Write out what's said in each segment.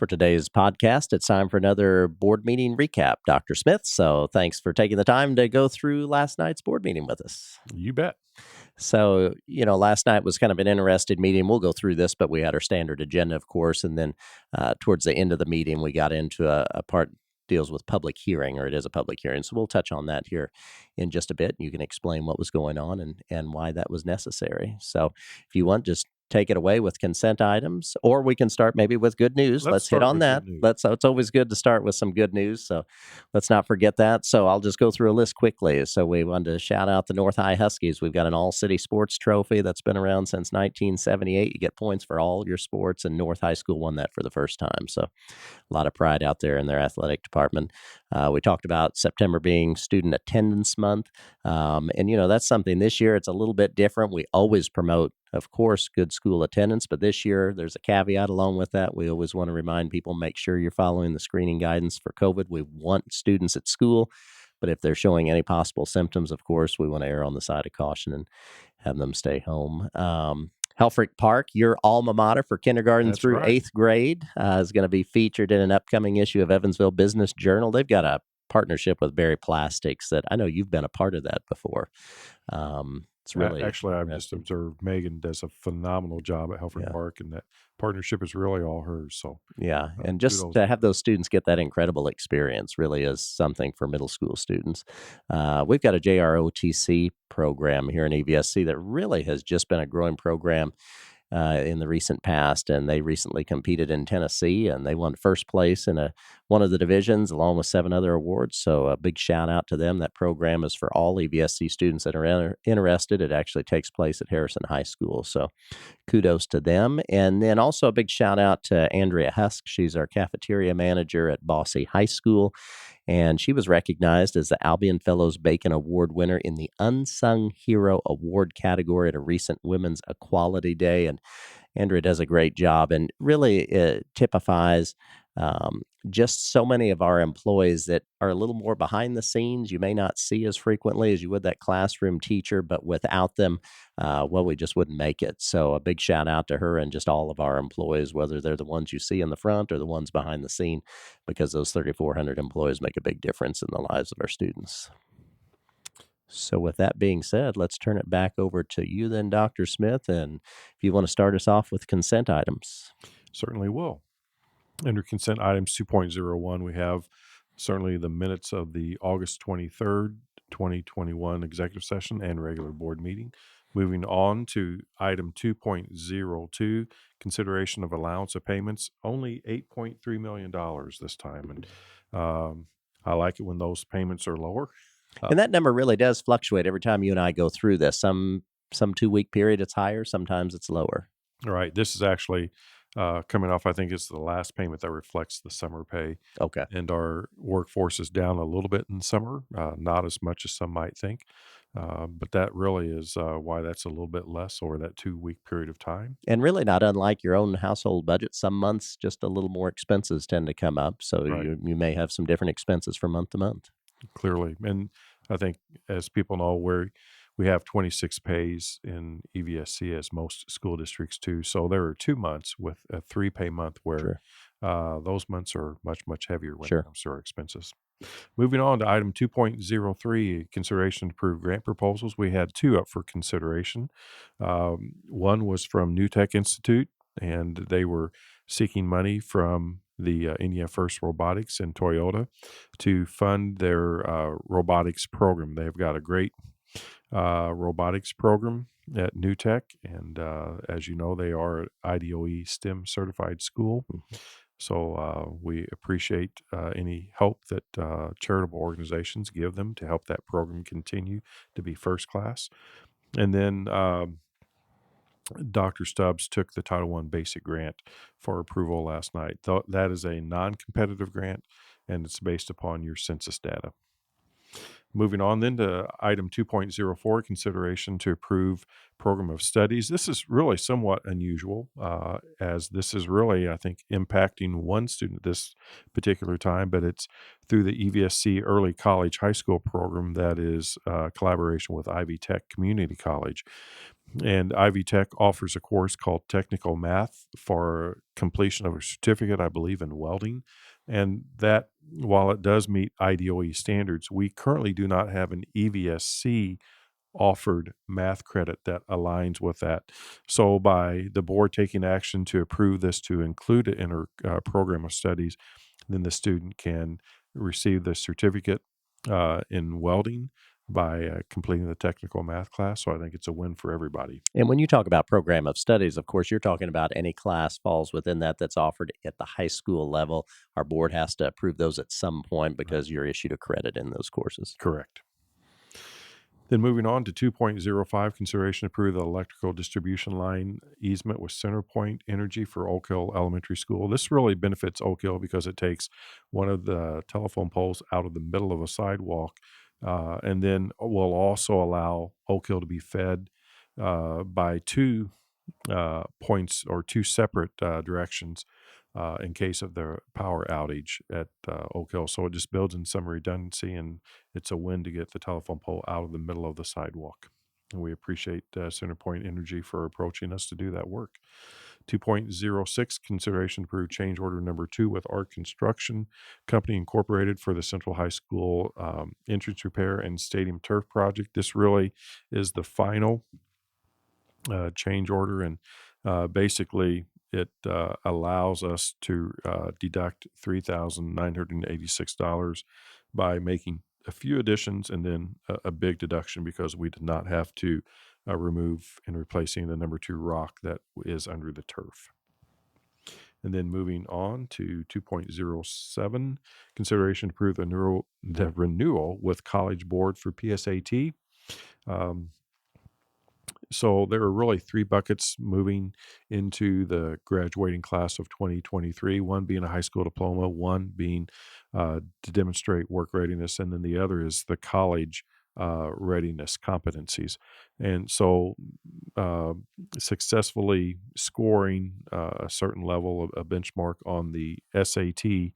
For today's podcast, it's time for another board meeting recap, Dr. Smith. So thanks for taking the time to go through last night's board meeting with us. You bet. So, last night was kind of an interesting meeting. We'll go through this, but we had our standard agenda, of course. And then towards the end of the meeting, we got into a part deals with public hearing, or it is a public hearing. So we'll touch on that here in just a bit. You can explain what was going on and why that was necessary. So if you want, just take it away with consent items, or we can start maybe with good news. Let's hit on that. It's always good to start with some good news. So let's not forget that. So I'll just go through a list quickly. So we wanted to shout out the North High Huskies. We've got an all-city sports trophy that's been around since 1978. You get points for all your sports, and North High School won that for the first time. So a lot of pride out there in their athletic department. We talked about September being Student Attendance Month. And that's something this year, it's a little bit different. We always promote, of course, good school attendance, but this year there's a caveat along with that. We always want to remind people, make sure you're following the screening guidance for COVID. We want students at school, but if they're showing any possible symptoms, of course, we want to err on the side of caution and have them stay home. Helfrich Park, your alma mater for kindergarten through 8th grade, is going to be featured in an upcoming issue of Evansville Business Journal. They've got a partnership with Berry Plastics that I know you've been a part of that before. It's really actually, I've just observed Megan does a phenomenal job at Helfrich Park, and that partnership is really all hers. So and just to have those students get that incredible experience really is something for middle school students. We've got a Jrotc program here in EVSC that really has just been a growing program in the recent past, and they recently competed in Tennessee, and they won first place in one of the divisions along with 7 other awards. So a big shout out to them. That program is for all EVSC students that are interested. It actually takes place at Harrison High School. So kudos to them. And then also a big shout out to Andrea Husk. She's our cafeteria manager at Bosse High School. And she was recognized as the Albion Fellows Bacon Award winner in the Unsung Hero Award category at a recent Women's Equality Day. And Andrea does a great job, and really typifies just so many of our employees that are a little more behind the scenes. You may not see as frequently as you would that classroom teacher, but without them, we just wouldn't make it. So a big shout out to her and just all of our employees, whether they're the ones you see in the front or the ones behind the scene, because those 3,400 employees make a big difference in the lives of our students. So with that being said, let's turn it back over to you then, Dr. Smith, and if you want to start us off with consent items. Certainly will. Under consent items 2.01, we have certainly the minutes of the August 23rd, 2021 executive session and regular board meeting. Moving on to item 2.02, consideration of allowance of payments, only $8.3 million this time. And I like it when those payments are lower. And that number really does fluctuate every time you and I go through this. Some 2-week period it's higher, sometimes it's lower. Right. This is actually coming off, I think it's the last payment that reflects the summer pay. Okay. And our workforce is down a little bit in summer, not as much as some might think. But that really is why that's a little bit less over that 2-week period of time. And really not unlike your own household budget. Some months just a little more expenses tend to come up. So you may have some different expenses from month to month. Clearly. And I think, as people know, we have 26 pays in EVSC, as most school districts do. So there are 2 months with a 3-pay month where those months are much, much heavier when it comes to our expenses. Moving on to item 2.03, consideration to approve grant proposals. We had 2 up for consideration. One was from New Tech Institute, and they were seeking money from the India First Robotics and Toyota to fund their robotics program. They've got a great robotics program at New Tech, and as you know, they are an IDOE STEM certified school. So we appreciate any help that charitable organizations give them to help that program continue to be first class. And then Dr. Stubbs took the Title I Basic Grant for approval last night. That is a non-competitive grant, and it's based upon your census data. Moving on then to item 2.04, consideration to approve program of studies. This is really somewhat unusual, as this is really, I think, impacting one student this particular time, but it's through the EVSC Early College High School program that is collaboration with Ivy Tech Community College. And Ivy Tech offers a course called Technical Math for completion of a certificate, I believe, in welding. And that, while it does meet IDOE standards, we currently do not have an EVSC offered math credit that aligns with that. So, by the board taking action to approve this to include it in her program of studies, then the student can receive the certificate in welding by completing the technical math class. So I think it's a win for everybody. And when you talk about program of studies, of course, you're talking about any class falls within that that's offered at the high school level. Our board has to approve those at some point because you're issued a credit in those courses. Correct. Then moving on to 2.05, consideration to approve the electrical distribution line easement with CenterPoint Energy for Oak Hill Elementary School. This really benefits Oak Hill because it takes one of the telephone poles out of the middle of a sidewalk, and then will also allow Oak Hill to be fed by two points or two separate directions in case of the power outage at Oak Hill. So it just builds in some redundancy, and it's a win to get the telephone pole out of the middle of the sidewalk. And we appreciate CenterPoint Energy for approaching us to do that work. 2.06, consideration to approve change order number 2 with Art Construction Company Incorporated for the Central High School entrance repair and stadium turf project. This really is the final change order, and basically it allows us to deduct $3,986 by making a few additions and then a big deduction because we did not have to remove and replacing the number 2 rock that is under the turf. And then moving on to 2.07, consideration to approve the renewal with College Board for PSAT. So there are really 3 buckets moving into the graduating class of 2023, one being a high school diploma, one being to demonstrate work readiness, and then the other is the college readiness competencies. And so successfully scoring a certain level of a benchmark on the SAT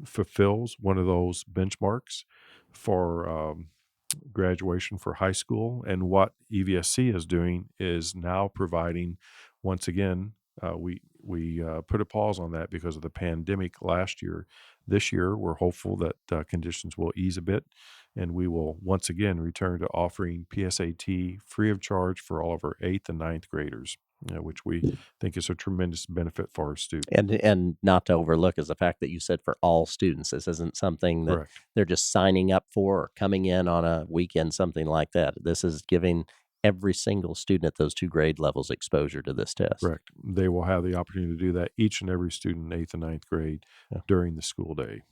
fulfills one of those benchmarks for graduation for high school. And what EVSC is doing is now providing, once again, we put a pause on that because of the pandemic last year. This year, we're hopeful that conditions will ease a bit, and we will once again return to offering PSAT free of charge for all of our 8th and 9th graders, which we think is a tremendous benefit for our students. And not to overlook is the fact that you said for all students. This isn't something that Correct. they're just signing up for or coming in on a weekend, something like that. This is giving every single student at those 2 grade levels exposure to this test. Correct. They will have the opportunity to do that, each and every student in 8th and 9th grade during the school day.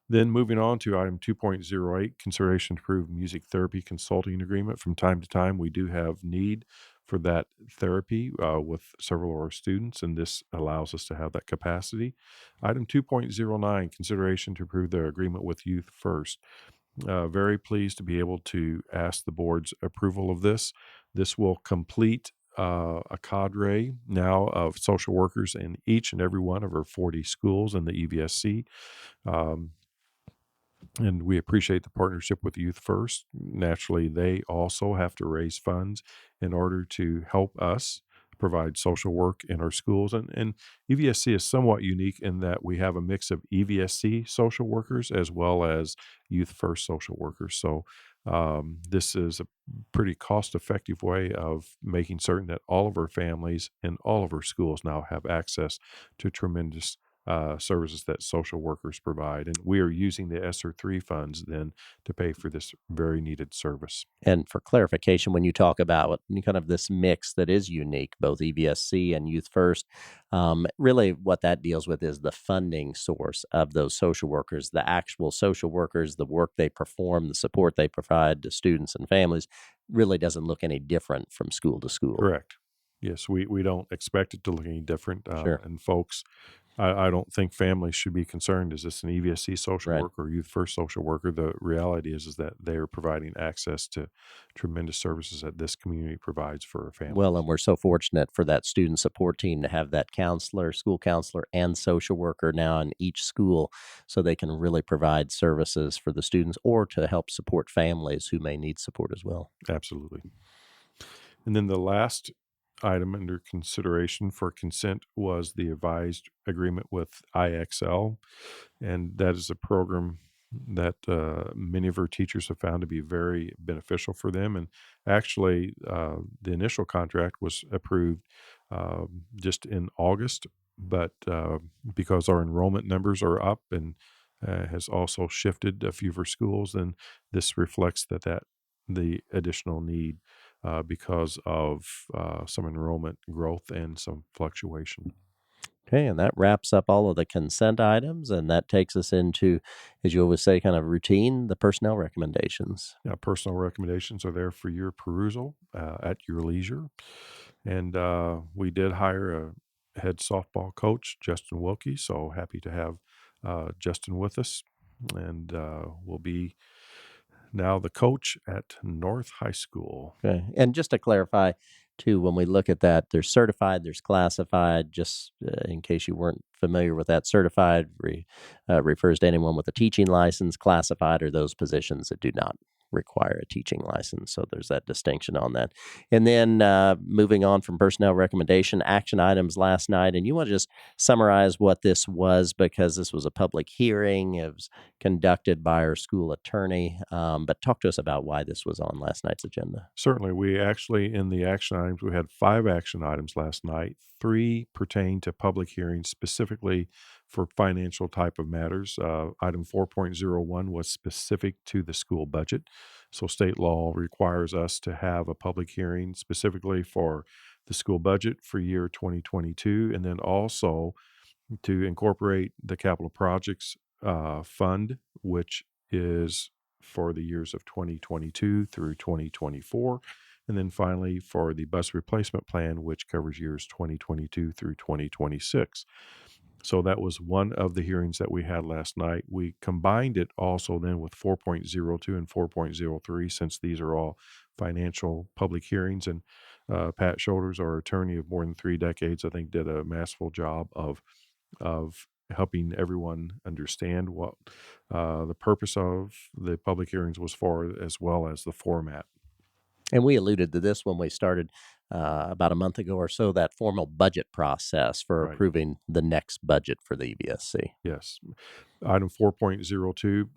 Then moving on to item 2.08, consideration to approve music therapy consulting agreement. From time to time, we do have need for that therapy with several of our students, and this allows us to have that capacity. Item 2.09, consideration to approve the agreement with Youth First. Very pleased to be able to ask the board's approval of this. This will complete a cadre now of social workers in each and every one of our 40 schools in the EVSC. And we appreciate the partnership with Youth First. Naturally, they also have to raise funds in order to help us provide social work in our schools. And EVSC is somewhat unique in that we have a mix of EVSC social workers as well as Youth First social workers. So this is a pretty cost-effective way of making certain that all of our families and all of our schools now have access to tremendous services that social workers provide. And we are using the ESSER 3 funds then to pay for this very needed service. And for clarification, when you talk about kind of this mix that is unique, both EVSC and Youth First, really what that deals with is the funding source of those social workers, the actual social workers, the work they perform, the support they provide to students and families really doesn't look any different from school to school. Correct. Yes, we don't expect it to look any different. Sure. And folks, I don't think families should be concerned. Is this an EVSC social Right. worker or Youth First social worker? The reality is that they are providing access to tremendous services that this community provides for our families. Well, and we're so fortunate for that student support team to have that counselor, school counselor, and social worker now in each school so they can really provide services for the students or to help support families who may need support as well. Absolutely. And then the last item under consideration for consent was the advised agreement with IXL, and that is a program that many of our teachers have found to be very beneficial for them. And actually, the initial contract was approved just in August, but because our enrollment numbers are up and has also shifted a few of our schools, then this reflects that the additional need because of some enrollment growth and some fluctuation. Okay, and that wraps up all of the consent items, and that takes us into, as you always say, kind of routine, the personnel recommendations. Now, personal recommendations are there for your perusal at your leisure. And we did hire a head softball coach, Justin Wilkie. So happy to have Justin with us. And will be now the coach at North High School. Okay, and just to clarify, too, when we look at that, there's certified, there's classified. Just in case you weren't familiar with that, certified refers to anyone with a teaching license. Classified are those positions that do not require a teaching license. So there's that distinction on that. And then moving on from personnel recommendation, action items last night. And you want to just summarize what this was, because this was a public hearing. It was conducted by our school attorney. But talk to us about why this was on last night's agenda. Certainly, we actually, in the action items, we had 5 action items last night. 3 pertain to public hearings, specifically for financial type of matters. Item 4.01 was specific to the school budget. So, state law requires us to have a public hearing specifically for the school budget for year 2022, and then also to incorporate the capital projects fund, which is for the years of 2022 through 2024. And then finally, for the bus replacement plan, which covers years 2022 through 2026. So that was one of the hearings that we had last night. We combined it also then with 4.02 and 4.03, since these are all financial public hearings. And Pat Shoulders, our attorney of more than 3 decades, I think did a masterful job of helping everyone understand what the purpose of the public hearings was for, as well as the format. And we alluded to this when we started about a month ago or so, that formal budget process for Right. approving the next budget for the EVSC. Yes. Item 4.02,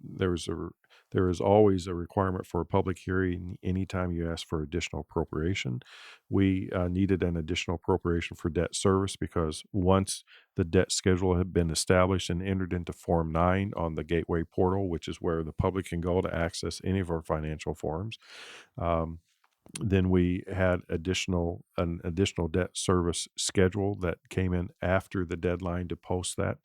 there is always a requirement for a public hearing anytime you ask for additional appropriation. We needed an additional appropriation for debt service because once the debt schedule had been established and entered into Form 9 on the Gateway portal, which is where the public can go to access any of our financial forms, um, then we had an additional debt service schedule that came in after the deadline to post that.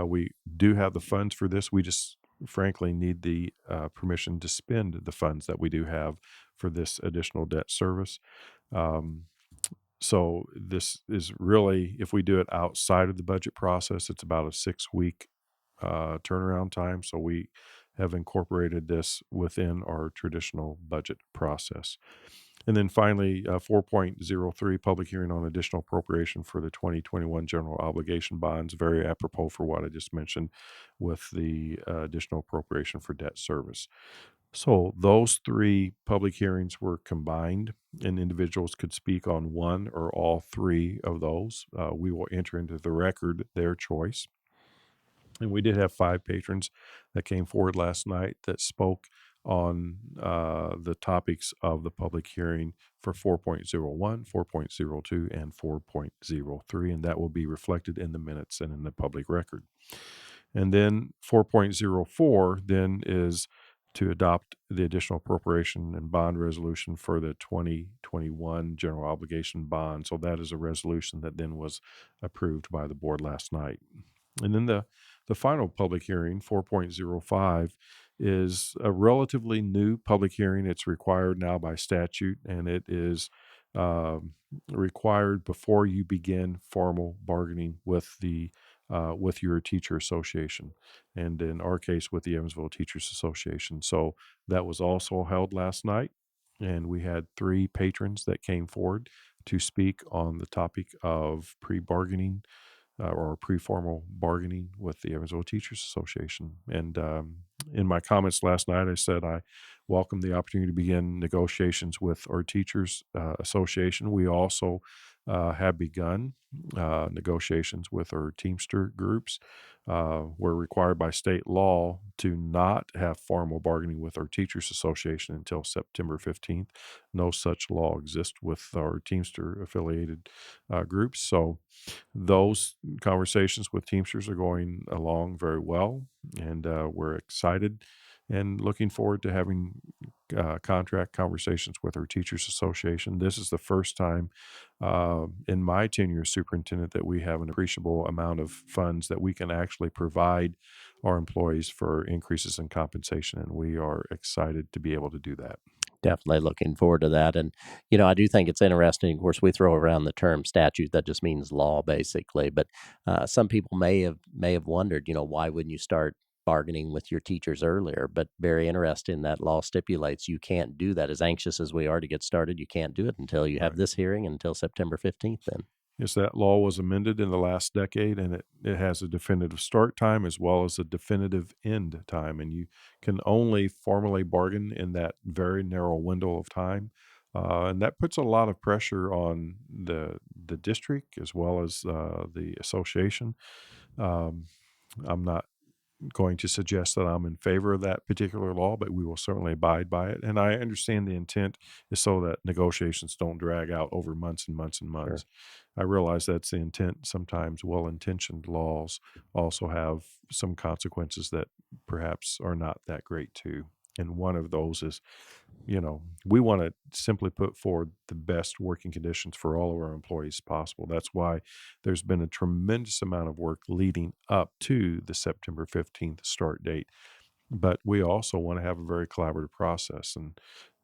We do have the funds for this. We just frankly need the permission to spend the funds that we do have for this additional debt service. Um, so this is really, if we do it outside of the budget process, it's about a 6-week turnaround time. So we have incorporated this within our traditional budget process. And then finally, 4.03, public hearing on additional appropriation for the 2021 general obligation bonds, very apropos for what I just mentioned with the additional appropriation for debt service. So those 3 public hearings were combined, and individuals could speak on one or all 3 of those. We will enter into the record their choice. And we did have 5 patrons that came forward last night that spoke on the topics of the public hearing for 4.01, 4.02, and 4.03, and that will be reflected in the minutes and in the public record. And then 4.04 then is to adopt the additional appropriation and bond resolution for the 2021 general obligation bond. So that is a resolution that then was approved by the board last night. And then the final public hearing, 4.05, is a relatively new public hearing. It's required now by statute, and it is required before you begin formal bargaining with your teacher association, and in our case, with the Evansville Teachers Association. So that was also held last night, and we had 3 patrons that came forward to speak on the topic of pre-bargaining or pre-formal bargaining with the Evansville Teachers Association. And In my comments last night, I said I welcome the opportunity to begin negotiations with our teachers association. We also have begun negotiations with our Teamster groups. We're required by state law to not have formal bargaining with our teachers association until September 15th. No such law exists with our Teamster affiliated groups. So those conversations with Teamsters are going along very well, and we're excited and looking forward to having contract conversations with our Teachers Association. This is the first time in my tenure as superintendent that we have an appreciable amount of funds that we can actually provide our employees for increases in compensation, and we are excited to be able to do that. Definitely looking forward to that. And, I do think it's interesting. Of course, we throw around the term statute. That just means law, basically. But some people may have wondered, why wouldn't you start bargaining with your teachers earlier? But very interesting that law stipulates you can't do that. As anxious as we are to get started, you can't do it until you have Right. this hearing until September 15th. Then, Yes, that law was amended in the last decade, and it has a definitive start time as well as a definitive end time. And you can only formally bargain in that very narrow window of time. And that puts a lot of pressure on the district as well as the association. Um, I'm not going to suggest that I'm in favor of that particular law, but we will certainly abide by it. And I understand the intent is so that negotiations don't drag out over months and months and sure, months. I realize that's the intent. Sometimes well intentioned laws also have some consequences that perhaps are not that great too. And one of those is, we want to simply put forward the best working conditions for all of our employees possible. That's why there's been a tremendous amount of work leading up to the September 15th start date. But we also want to have a very collaborative process. And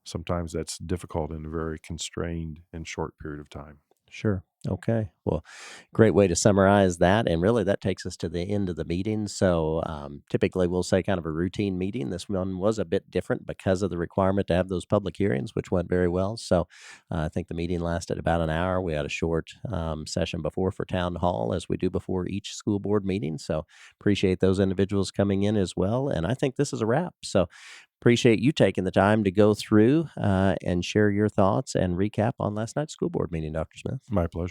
sometimes that's difficult in a very constrained and short period of time. sure. Okay. Well, great way to summarize that. And really, that takes us to the end of the meeting. So, typically, we'll say kind of a routine meeting. This one was a bit different because of the requirement to have those public hearings, which went very well. So, I think the meeting lasted about an hour. We had a short session before for town hall, as we do before each school board meeting. So, appreciate those individuals coming in as well. And I think this is a wrap. So, appreciate you taking the time to go through and share your thoughts and recap on last night's school board meeting, Dr. Smith. My pleasure.